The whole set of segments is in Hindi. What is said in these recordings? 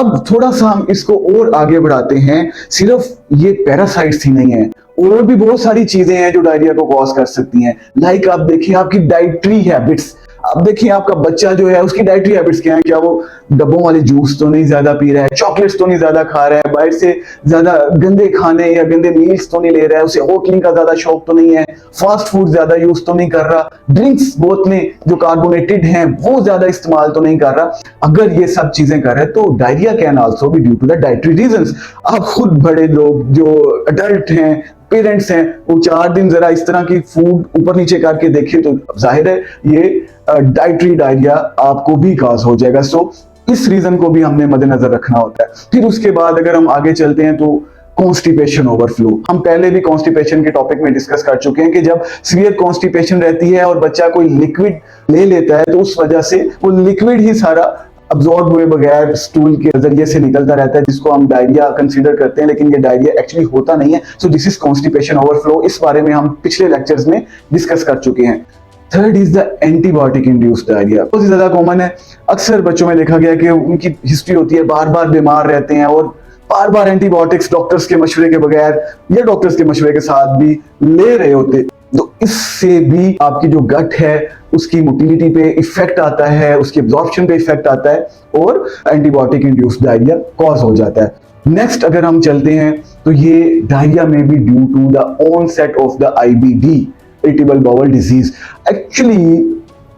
अब थोड़ा सा हम इसको और आगे बढ़ाते हैं, सिर्फ ये पैरासाइट्स ही नहीं है, और भी बहुत सारी चीजें हैं जो डायरिया को कॉज कर सकती हैं। लाइक आप देखिए आपकी डाइटरी हैबिट्स, अब देखिए आपका बच्चा जो है उसकी डाइटरी हैबिट्स क्या है, क्या वो डब्बों वाले जूस तो नहीं ज्यादा पी रहा है, चॉकलेट्स तो नहीं ज्यादा खा रहा है, बाहर से ज्यादा गंदे खाने या गंदे मील्स तो नहीं ले रहा है, उसे होटलिंग का ज्यादा शौक तो नहीं है, फास्ट फूड ज्यादा यूज तो नहीं कर रहा, ड्रिंक्स बोतलें जो कार्बोनेटेड हैं वो ज्यादा इस्तेमाल तो नहीं कर रहा। अगर ये सब चीजें कर रहे हैं तो diarrhoea can also be due to the dietary reasons. आप खुद बड़े लोग जो अडल्ट हैं, पेरेंट्स हैं, वो 4 दिन जरा इस तरह की फूड ऊपर नीचे करके देखें तो जाहिर है ये डाइटरी डायरिया आपको भी कॉज हो जाएगा। सो इस रीजन को भी हमने मद्देनजर रखना होता है। फिर उसके बाद अगर हम आगे चलते हैं तो कॉन्स्टिपेशन ओवरफ्लो, हम पहले भी कॉन्स्टिपेशन के टॉपिक में डिस्कस कर चुके हैं कि जब सीवियर कॉन्स्टिपेशन रहती है और बच्चा कोई लिक्विड ले लेता है तो उस वजह से वो लिक्विड ही सारा अब्सॉर्ब हुए बगैर स्टूल के जरिए से निकलता रहता है, जिसको हम डायरिया कंसीडर करते हैं, लेकिन ये डायरिया एक्चुअली होता नहीं है। So this is constipation overflow. इस बारे में हम पिछले लेक्चर्स में डिस्कस कर चुके हैं। Third is the antibiotic induced diarrhoea, बहुत ही ज्यादा कॉमन है। अक्सर बच्चों में देखा गया कि उनकी हिस्ट्री होती है, बार बार बीमार रहते हैं और बार बार एंटीबायोटिक्स डॉक्टर्स के मशवरे के बगैर या डॉक्टर्स के मशवरे के साथ भी ले रहे होते। तो इससे भी आपकी जो गट है उसकी मोटिलिटी पे इफेक्ट आता है, उसकी एब्जॉर्प्शन पे इफेक्ट आता है और एंटीबायोटिक इंड्यूस्ड डायरिया कॉज हो जाता है। नेक्स्ट अगर हम चलते हैं तो ये डायरिया में भी due to the onset of the IBD, irritable bowel disease. Actually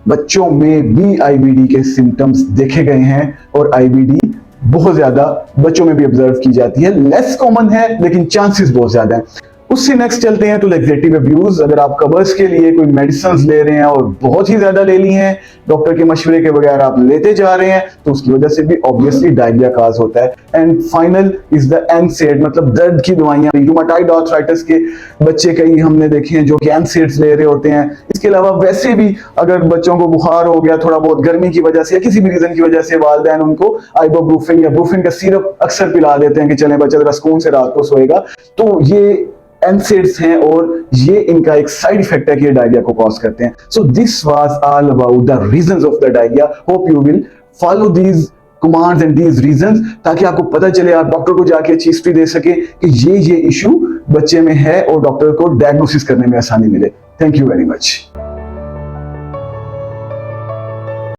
बच्चों में भी आईबीडी के सिम्टम्स देखे गए हैं और आईबीडी बहुत ज्यादा बच्चों में भी ऑब्जर्व की जाती है, लेस कॉमन है लेकिन चांसेस बहुत ज्यादा है। उससे नेक्स्ट चलते हैं तो लैक्सेटिव अब्यूज। अगर आप कब्ज के लिए कोई मेडिसिन ले रहे हैं और बहुत ही ज्यादा ले ली हैं, डॉक्टर के मशवरे के बगैर आप लेते जा रहे हैं, तो उसकी वजह से भी ऑब्वियसली डायरिया काज होता है। एंड फाइनल इज द एनसेड, मतलब दर्द की दवाइयां। रूमेटॉइड आर्थराइटिस के बच्चे कई हमने देखे हैं जो कि एनसेड्स ले रहे होते हैं। इसके अलावा वैसे भी अगर बच्चों को बुखार हो गया थोड़ा बहुत गर्मी की वजह से या किसी भी रीजन की वजह से, वालिदैन उनको आइबोब्रूफिन या ब्रूफिन का सिरप अक्सर पिला देते हैं कि चलें बच्चा जरा सुकून से रात को सोएगा। तो ये एनसेड्स हैं और ये इनका एक साइड इफेक्ट है कि ये डायरिया को कॉज करते हैं। So this was all about the reasons of the diarrhoea. Hope you will follow these commands and these reasons, ताकि आपको पता चले, आप डॉक्टर को जाके अच्छी हिस्ट्री दे सके कि ये इशू बच्चे में है और डॉक्टर को डायग्नोसिस करने में आसानी मिले। Thank you very much.